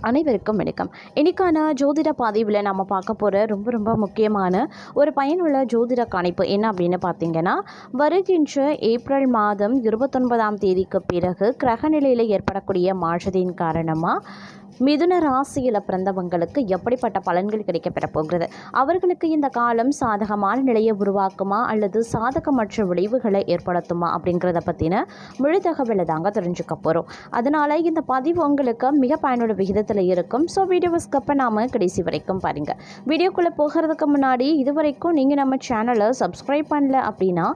அனைவருக்கும் வணக்கம். இன்னைக்கான ஜோதிட பதிவில் நம்ம பார்க்க போகிற ரொம்ப முக்கியமான ஒரு பயனுள்ள ஜோதிட கணிப்பு என்ன அப்படின்னு பார்த்தீங்கன்னா, வருகின்ற ஏப்ரல் மாதம் 29ஆம் தேதிக்கு பிறகு கிரகநிலையில் ஏற்படக்கூடிய மாற்றத்தின் காரணமாக மிதுன ராசியில் பிறந்தவங்களுக்கு எப்படிப்பட்ட பலன்கள் கிடைக்கப்பெற போகிறது, அவர்களுக்கு இந்த காலம் சாதகமான நிலையை உருவாக்குமா அல்லது சாதகமற்ற விளைவுகளை ஏற்படுத்துமா அப்படிங்கிறத பற்றின முழு தகவலை தாங்க தெரிஞ்சுக்க போகிறோம். அதனால் இந்த பதிவு உங்களுக்கு மிக பயனுள்ள விகிதத்தில் இருக்கும். ஸோ வீடியோவை ஸ்கிப் பண்ணாமல் கடைசி வரைக்கும் பாருங்கள். வீடியோக்குள்ளே போகிறதுக்கு முன்னாடி இதுவரைக்கும் நீங்கள் நம்ம சேனலை சப்ஸ்கிரைப் பண்ணல அப்படின்னா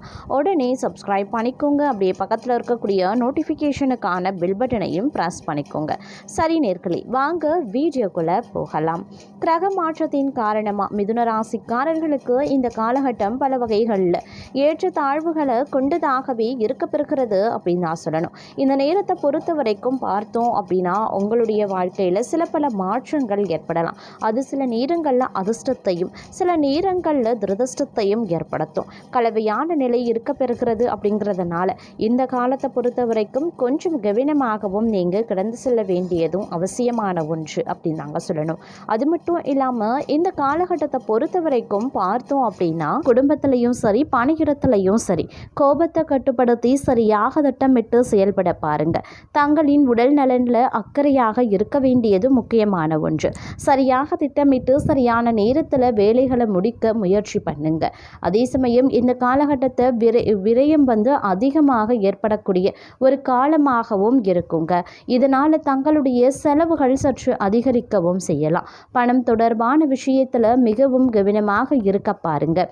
உடனே சப்ஸ்கிரைப் பண்ணிக்கோங்க. அப்படியே பக்கத்தில் இருக்கக்கூடிய நோட்டிஃபிகேஷனுக்கான பெல் பட்டனையும் ப்ரெஸ் பண்ணிக்கோங்க. சரி நேர்களே, வாங்க வீடியோக்குள்ளே போகலாம். கிரக மாற்றத்தின் காரணமாக மிதுன ராசிக்காரர்களுக்கு இந்த காலகட்டம் பல வகைகளில் ஏற்ற தாழ்வுகளை கொண்டதாகவே இருக்கப்பெறுகிறது அப்படின்னு நான் சொல்லணும். இந்த நேரத்தை பொறுத்த வரைக்கும் பார்த்தோம் அப்படின்னா உங்களுடைய வாழ்க்கையில் சில பல மாற்றங்கள் ஏற்படலாம். அது சில நேரங்களில் அதிர்ஷ்டத்தையும் சில நேரங்களில் துரதிர்ஷ்டத்தையும் ஏற்படுத்தும். கலவையான நிலை இருக்கப்பெறுகிறது. அப்படிங்கிறதுனால இந்த காலத்தை பொறுத்த வரைக்கும் கொஞ்சம் கவனமாகவும் நீங்கள் கடந்து செல்ல வேண்டியதும் அவசியமான ஒன்று அப்படின்னு நாங்கள் சொல்லணும். அது மட்டும் இல்லாமல் இந்த காலகட்டத்தை பொறுத்த வரைக்கும் பார்த்தோம் அப்படின்னா குடும்பத்திலையும் சரி பணியிடத்திலையும் சரி கோபத்தை கட்டுப்படுத்தி சரியாக திட்டமிட்டு செயல்பட பாருங்க. தங்களின் உடல் நலனில் அக்கறையாக இருக்க வேண்டியது முக்கியமான ஒன்று. சரியாக திட்டமிட்டு சரியான நேரத்தில் வேலைகளை முடிக்க முயற்சி பண்ணுங்க. அதே சமயம் இந்த காலகட்டத்தை விரயம் அதிகமாக ஏற்படக்கூடிய ஒரு காலமாகவும் இருக்குங்க. இதனால் தங்களுடைய செலவுகள் சற்று அதிகரிக்கவும் செய்யலாம். பணம் தொடர்பான விஷயத்தில் மிகவும் கவனமாக இருக்க பாருங்க.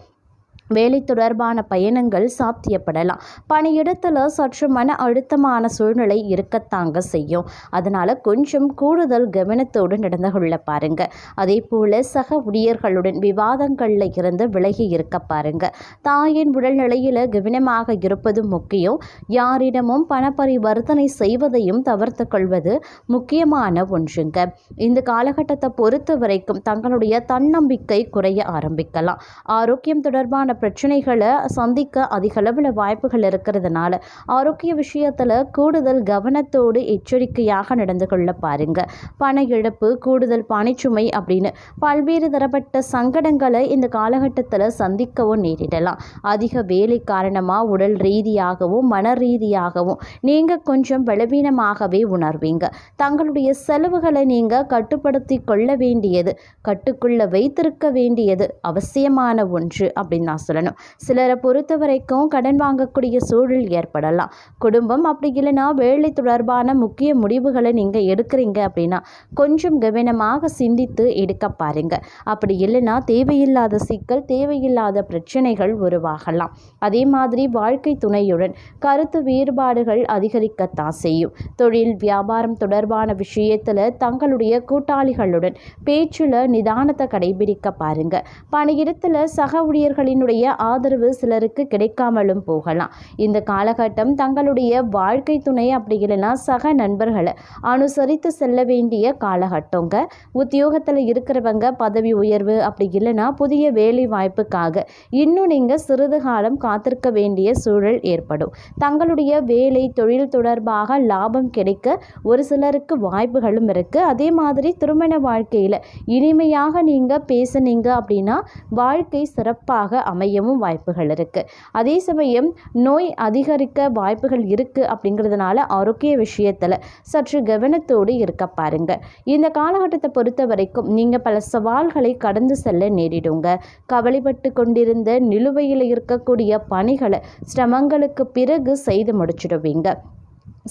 வேலை தொடர்பான பயணங்கள் சாத்தியப்படலாம். பணியிடத்தில் சற்று மன அழுத்தமான சூழ்நிலை இருக்கத்தாங்க செய்யும். அதனால் கொஞ்சம் கூடுதல் கவனத்தோடு நடந்து கொள்ள பாருங்க. அதே போல் சக ஊழியர்களுடன் விவாதங்களில் இருந்து விலகி இருக்க பாருங்க. தாயின் உடல்நிலையில் கவனமாக இருப்பது முக்கியம். யாரிடமும் பண பரிவர்த்தனை செய்வதையும் தவிர்த்து கொள்வது முக்கியமான ஒன்றுங்க. இந்த காலகட்டத்தை பொறுத்த வரைக்கும் தங்களுடைய தன்னம்பிக்கை குறைய ஆரம்பிக்கலாம். ஆரோக்கியம் தொடர்பான பிரச்சனைகளை சந்திக்க அதிக அளவில் வாய்ப்புகள் இருக்கிறதுனால ஆரோக்கிய விஷயத்தில் கூடுதல் கவனத்தோடு எச்சரிக்கையாக நடந்து கொள்ள பாருங்க. பண இழப்பு, கூடுதல் பணிச்சுமை அப்படின்னு பல்வேறு தரப்பட்ட சங்கடங்களை இந்த காலகட்டத்தில் சந்திக்கவும் நேரிடலாம். அதிக வேலை காரணமாக உடல் ரீதியாகவும் மன ரீதியாகவும் நீங்கள் கொஞ்சம் பலவீனமாகவே உணர்வீங்க. தங்களுடைய செலவுகளை நீங்கள் கட்டுப்படுத்தி கொள்ள வேண்டியது, கட்டுக்குள்ள வைத்திருக்க வேண்டியது அவசியமான ஒன்று அப்படின்னு நான் சொல்லணும். சிலரை பொறுத்த வரைக்கும் கடன் வாங்கக்கூடிய சூழல் ஏற்படலாம். குடும்பம் அப்படி இல்லைன்னா வேலை தொடர்பான முக்கிய முடிவுகளை நீங்கள் எடுக்கிறீங்க அப்படின்னா கொஞ்சம் கவனமாக சிந்தித்து எடுக்க பாருங்க. அப்படி இல்லைன்னா தேவையில்லாத சிக்கல், தேவையில்லாத பிரச்சனைகள் உருவாகலாம். அதே மாதிரி வாழ்க்கை துணையுடன் கருத்து வேறுபாடுகள் அதிகரிக்கத்தான் செய்யும். தொழில் வியாபாரம் தொடர்பான விஷயத்தில் தங்களுடைய கூட்டாளிகளுடன் பேச்சில் நிதானத்தை கடைபிடிக்க பாருங்க. பணியிடத்தில் சக ஊழியர்களினுடைய ஆதரவு சிலருக்கு கிடைக்காமலும் போகலாம். இந்த காலகட்டம் தங்களுடைய வாழ்க்கை துணை அப்படி இல்லைன்னா சக நண்பர்களை அனுசரித்து செல்ல வேண்டிய காலகட்டங்க. உத்தியோகத்தில் இருக்கிறவங்க பதவி உயர்வு அப்படி இல்லைன்னா புதிய வேலை வாய்ப்புக்காக இன்னும் நீங்கள் சிறிது காலம் காத்திருக்க வேண்டிய சூழல் ஏற்படும். தங்களுடைய வேலை தொழில் தொடர்பாக லாபம் கிடைக்க ஒரு சிலருக்கு வாய்ப்புகளும் இருக்குது. அதே மாதிரி திருமண வாழ்க்கையில் இனிமையாக நீங்கள் பேசுனீங்க அப்படின்னா வாழ்க்கை சிறப்பாக அமையவும் வாய்ப்புகள் இருக்குது. அதே சமயம் நோய் அதிகரிக்க வாய்ப்புகள் இருக்குது. அப்படிங்கிறதுனால ஆரோக்கிய விஷயத்தில் சற்று கவனத்தோடு இருக்க பாருங்க. இந்த காலகட்டத்தை பொறுத்த வரைக்கும் நீங்கள் பல சவால்களை கடந்து செல்ல நேரிடுங்க. கவலைப்பட்டு கொண்டிருந்த நிலுவையில் இருக்கக்கூடிய பணிகளை சிரமங்களுக்கு பிறகு செய்து முடிச்சிடுவீங்க.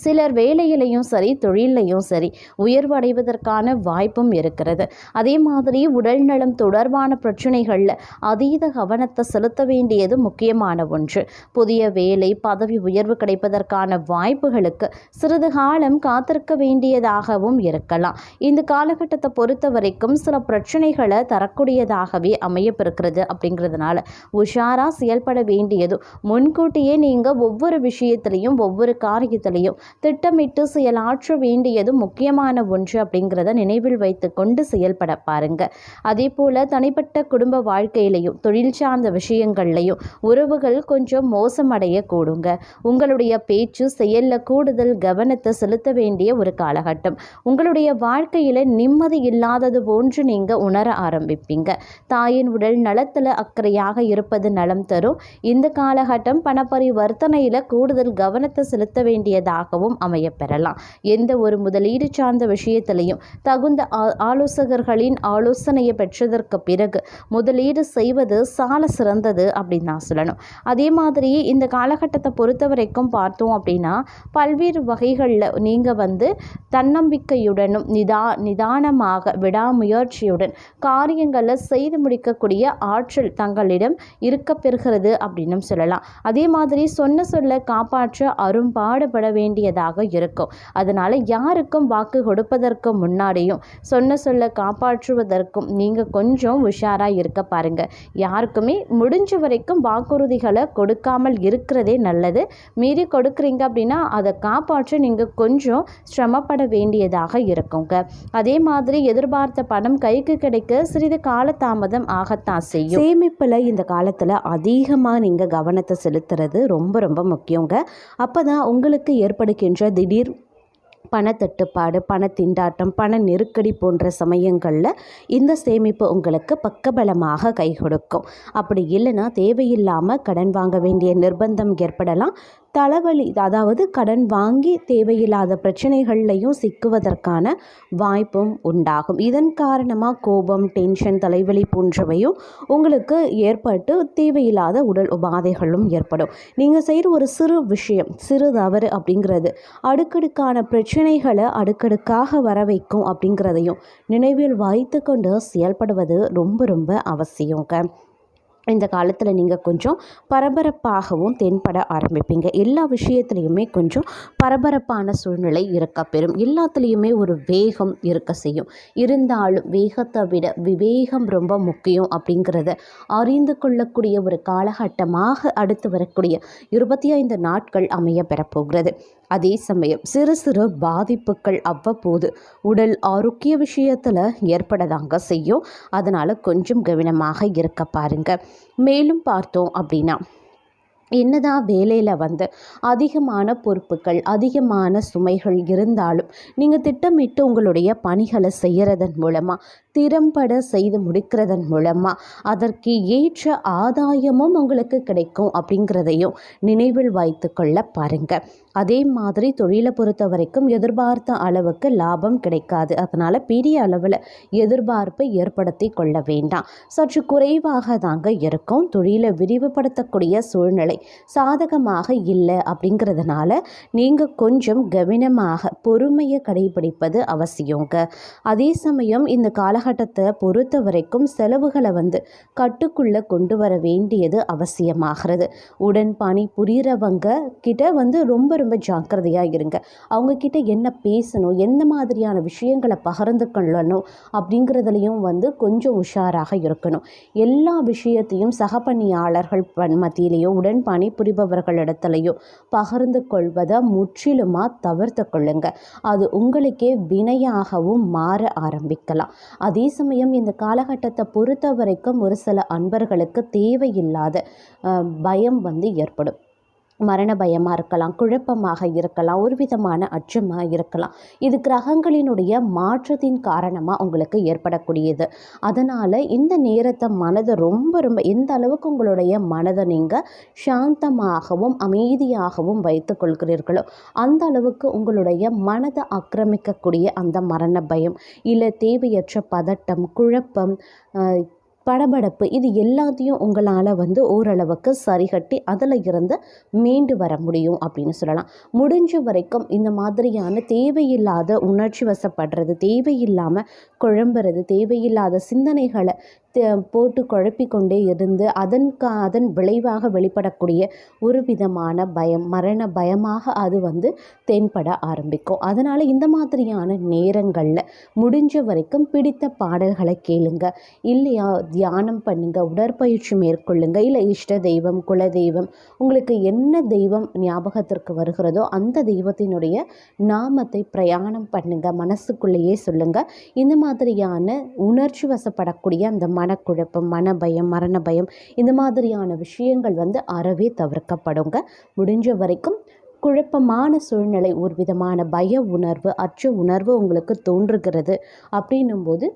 சிலர் வேலையிலையும் சரி தொழிலையும் சரி உயர்வு அடைவதற்கான வாய்ப்பும் இருக்கிறது. அதே மாதிரி உடல் நலம் தொடர்பான பிரச்சனைகளில் அதீத கவனத்தை செலுத்த வேண்டியது முக்கியமான ஒன்று. புதிய வேலை பதவி உயர்வு கிடைப்பதற்கான வாய்ப்புகளுக்கு சிறிது காலம் காத்திருக்க வேண்டியதாகவும் இருக்கலாம். இந்த காலகட்டத்தை பொறுத்த வரைக்கும் சில பிரச்சனைகளை தரக்கூடியதாகவே அமையப்பெறுகிறது. அப்படிங்கிறதுனால உஷாராக செயல்பட வேண்டியது முன்கூட்டியே நீங்கள் ஒவ்வொரு விஷயத்திலையும் ஒவ்வொரு காரியத்திலையும் திட்டமிட்டு செயலாற்ற வேண்டியது முக்கியமான ஒன்று அப்படிங்கிறத நினைவில் வைத்து கொண்டு செயல்பட பாருங்க. அதே போல் தனிப்பட்ட குடும்ப வாழ்க்கையிலையும் தொழில் சார்ந்த விஷயங்கள்லையும் உறவுகள் கொஞ்சம் மோசமடைய கூடுங்க. உங்களுடைய பேச்சு செயலில் கூடுதல் கவனத்தை செலுத்த வேண்டிய ஒரு காலகட்டம். உங்களுடைய வாழ்க்கையில் நிம்மதி இல்லாதது போன்று நீங்கள் உணர ஆரம்பிப்பீங்க. தாயின் உடல் நலத்தில் அக்கறையாக இருப்பது நலம் தரும். இந்த காலகட்டம் பணப்பரிவர்த்தனையில் கூடுதல் கவனத்தை செலுத்த வேண்டியதாகவும் அமையப்பெறலாம். எந்த ஒரு முதலீடு சார்ந்த விஷயத்திலையும் தகுந்த ஆலோசகர்களின் ஆலோசனையை பெற்றதற்கு பிறகு முதலீடு செய்வது சால சிறந்தது அப்படின்னு நான் சொல்லணும். அதே மாதிரி இந்த காலகட்டத்தை பொறுத்த வரைக்கும் பார்த்தோம் அப்படின்னா பல்வேறு வகைகளில் நீங்கள் தன்னம்பிக்கையுடனும் நிதானமாக விடாமுயற்சியுடன் காரியங்களை செய்து முடிக்கக்கூடிய ஆற்றல் தங்களிடம் இருக்க பெறுகிறது அப்படின்னு சொல்லலாம். அதே மாதிரி சொன்ன சொல்ல காப்பாற்ற அரும்பாடுபட வேண்டியதாக இருக்கும். அதனால் யாருக்கும் வாக்கு கொடுப்பதற்கு முன்னாடியும் சொன்ன சொல்ல காப்பாற்றுவதற்கும் நீங்கள் கொஞ்சம் உஷாராக இருக்க பாருங்கள். யாருக்குமே முடிஞ்ச வரைக்கும் வாக்குறுதிகளை கொடுக்காமல் இருக்கிறதே நல்லது. மீறி கொடுக்குறீங்க அப்படின்னா அதை காப்பாற்ற நீங்கள் கொஞ்சம் சிரமப்பட வேண்டியதாக இருக்குங்க. அதே மாதிரி எதிர்பார்த்த பணம் கைக்கு கிடைக்க சிறிது காலதாமதம் ஆகத்தான் செய்யும். சேமிப்பில் இந்த காலத்தில் அதிகமாக நீங்கள் கவனத்தை செலுத்துறது ரொம்ப ரொம்ப முக்கியங்க. அப்போ தான் உங்களுக்கு ஏற்படுகின்ற திடீர் பணத்தட்டுப்பாடு, பண திண்டாட்டம், பண நெருக்கடி போன்ற சமயங்களில் இந்த சேமிப்பு உங்களுக்கு பக்கபலமாக கை கொடுக்கும். அப்படி இல்லைன்னா தேவையில்லாமல் கடன் வாங்க வேண்டிய நிர்பந்தம் ஏற்படலாம். தலைவலி, அதாவது கடன் வாங்கி தேவையில்லாத பிரச்சனைகள்லையும் சிக்குவதற்கான வாய்ப்பும் உண்டாகும். இதன் காரணமாக கோபம், டென்ஷன், தலைவலி போன்றவையும் உங்களுக்கு ஏற்பட்டு தேவையில்லாத உடல் உபாதைகளும் ஏற்படும். நீங்கள் செய்கிற ஒரு சிறு விஷயம், சிறு தவறு அப்படிங்கிறது அடுக்கடுக்கான பிரச்சனைகளை அடுக்கடுக்காக வர வைக்கும் அப்படிங்கிறதையும் நினைவில் வைத்து கொண்டு செயல்படுவது ரொம்ப ரொம்ப அவசியங்க. இந்த காலத்தில் நீங்கள் கொஞ்சம் பரபரப்பாகவும் தென்பட ஆரம்பிப்பீங்க. எல்லா விஷயத்துலையுமே கொஞ்சம் பரபரப்பான சூழ்நிலை இருக்க பெறும். எல்லாத்துலேயுமே ஒரு வேகம் இருக்க செய்யும். இருந்தாலும் வேகத்தை விட விவேகம் ரொம்ப முக்கியம் அப்படிங்கிறத அறிந்து கொள்ளக்கூடிய ஒரு காலகட்டமாக அடுத்து வரக்கூடிய 25 நாட்கள் அமைய பெறப்போகிறது. அதே சமயம் சிறு சிறு பாதிப்புகள் அவ்வப்போது உடல் ஆரோக்கிய விஷயத்தில் ஏற்படதாங்க செய்யும். அதனால் கொஞ்சம் கவனமாக இருக்க பாருங்க. மேலும் பார்த்தோம் அப்படின்னா என்னதான் வேலையில் அதிகமான பொறுப்புகள், அதிகமான சுமைகள் இருந்தாலும் நீங்கள் திட்டமிட்டு உங்களுடைய பணிகளை செய்கிறதன் மூலமாக, திறம்பட செய்து முடிக்கிறதன் மூலமாக அதற்கு ஏற்ற ஆதாயமும் உங்களுக்கு கிடைக்கும் அப்படிங்கிறதையும் நினைவில் வைத்து கொள்ள பாருங்கள். அதே மாதிரி தொழிலை பொறுத்த வரைக்கும் எதிர்பார்த்த அளவுக்கு லாபம் கிடைக்காது. அதனால் பெரிய அளவில் எதிர்பார்ப்பை ஏற்படுத்தி கொள்ள வேண்டாம். சற்று குறைவாக தாங்க இருக்கும். தொழிலை விரிவுபடுத்தக்கூடிய சூழ்நிலை சாதகமாக இல்லை அப்படிங்கிறதுனால நீங்கள் கொஞ்சம் கவனமாக பொறுமையை கடைபிடிப்பது அவசியங்க. அதே சமயம் இந்த காலகட்டத்தை பொறுத்த வரைக்கும் செலவுகளை கட்டுக்குள்ளே கொண்டு வர வேண்டியது அவசியமாகிறது. உடன் பணி புரிகிறவங்க கிட்ட ரொம்ப ரொம்ப ஜாக்கிரதையாக இருங்க. அவங்கக்கிட்ட என்ன பேசணும், எந்த மாதிரியான விஷயங்களை பகிர்ந்து கொள்ளணும் அப்படிங்கிறதுலையும் கொஞ்சம் உஷாராக இருக்கணும். எல்லா விஷயத்தையும் சக பணியாளர்கள் மத்தியிலேயோ உடன் பணி புரிபவர்களிடத்திலையோ பகிர்ந்து கொள்வதை முற்றிலுமாக தவிர்த்து கொள்ளுங்க. அது உங்களுக்கே வினையாகவும் மாற ஆரம்பிக்கலாம். அதே சமயம் இந்த காலகட்டத்தை பொறுத்த வரைக்கும் ஒரு சில அன்பர்களுக்கு தேவையில்லாத பயம் ஏற்படும். மரண பயமாக இருக்கலாம், குழப்பமாக இருக்கலாம், ஒரு விதமான அச்சமாக இருக்கலாம். இது கிரகங்களினுடைய மாற்றத்தின் காரணமாக உங்களுக்கு ஏற்படக்கூடியது. அதனால் இந்த நேரத்தை மனதை ரொம்ப ரொம்ப எந்த அளவுக்கு உங்களுடைய மனதை நீங்கள் சாந்தமாகவும் அமைதியாகவும் வைத்து கொள்கிறீர்களோ அந்த அளவுக்கு உங்களுடைய மனதை ஆக்கிரமிக்கக்கூடிய அந்த மரண பயம், இல்லை தேவையற்ற பதட்டம், குழப்பம், படபடப்பு, இது எல்லாத்தையும் உங்களால் ஓரளவுக்கு சரிகட்டி அதில் இருந்து மீண்டு வர முடியும் அப்படின்னு சொல்லலாம். முடிஞ்ச வரைக்கும் இந்த மாதிரியான தேவையில்லாத உணர்ச்சி வசப்படுறது, தேவையில்லாமல் குழம்புறது, தேவையில்லாத சிந்தனைகளை போட்டு குழப்பிக்கொண்டே இருந்து அதன் விளைவாக வெளிப்படக்கூடிய ஒரு விதமான பயம், மரண பயமாக அது தென்பட ஆரம்பிக்கும். அதனால் இந்த மாதிரியான நேரங்களில் முடிஞ்ச வரைக்கும் பிடித்த பாடல்களை கேளுங்க, இல்லையா தியானம் பண்ணுங்க, உடற்பயிற்சி மேற்கொள்ளுங்க, இல்லை இஷ்ட தெய்வம், குல தெய்வம், உங்களுக்கு என்ன தெய்வம் ஞாபகத்திற்கு வருகிறதோ அந்த தெய்வத்தினுடைய நாமத்தை பிரயாணம் பண்ணுங்க, மனசுக்குள்ளேயே சொல்லுங்க. இந்த மாதிரியான உணர்ச்சி வசப்படக்கூடிய அந்த மனக்குழப்பம், மனபயம், மரண பயம், இந்த மாதிரியான விஷயங்கள் அறவே தவிர்க்கப்படுங்க. முடிஞ்ச வரைக்கும் குழப்பமான சூழ்நிலை, ஒரு விதமான பய உணர்வு, அச்ச உணர்வு உங்களுக்கு தோன்றுகிறது அப்படின்னும்போது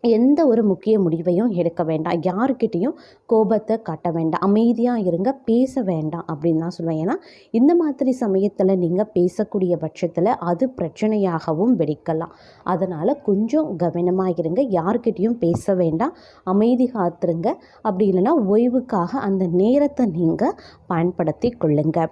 எந்த ஒரு முக்கிய முடிவையும் எடுக்க வேண்டாம், யாருக்கிட்டேயும் கோபத்தை காட்ட வேண்டாம், அமைதியாக இருங்க, பேச வேண்டாம் அப்படின்னு தான் சொல்லுவேன். ஏன்னா இந்த மாதிரி சமயத்தில் நீங்கள் பேசக்கூடிய பட்சத்தில் அது பிரச்சனையாகவும் வெடிக்கலாம். அதனால் கொஞ்சம் கவனமாக இருங்க, யாருக்கிட்டேயும் பேச வேண்டாம், அமைதி காத்துருங்க. அப்படி இல்லைன்னா ஓய்வுக்காக அந்த நேரத்தை நீங்கள் பயன்படுத்தி கொள்ளுங்க.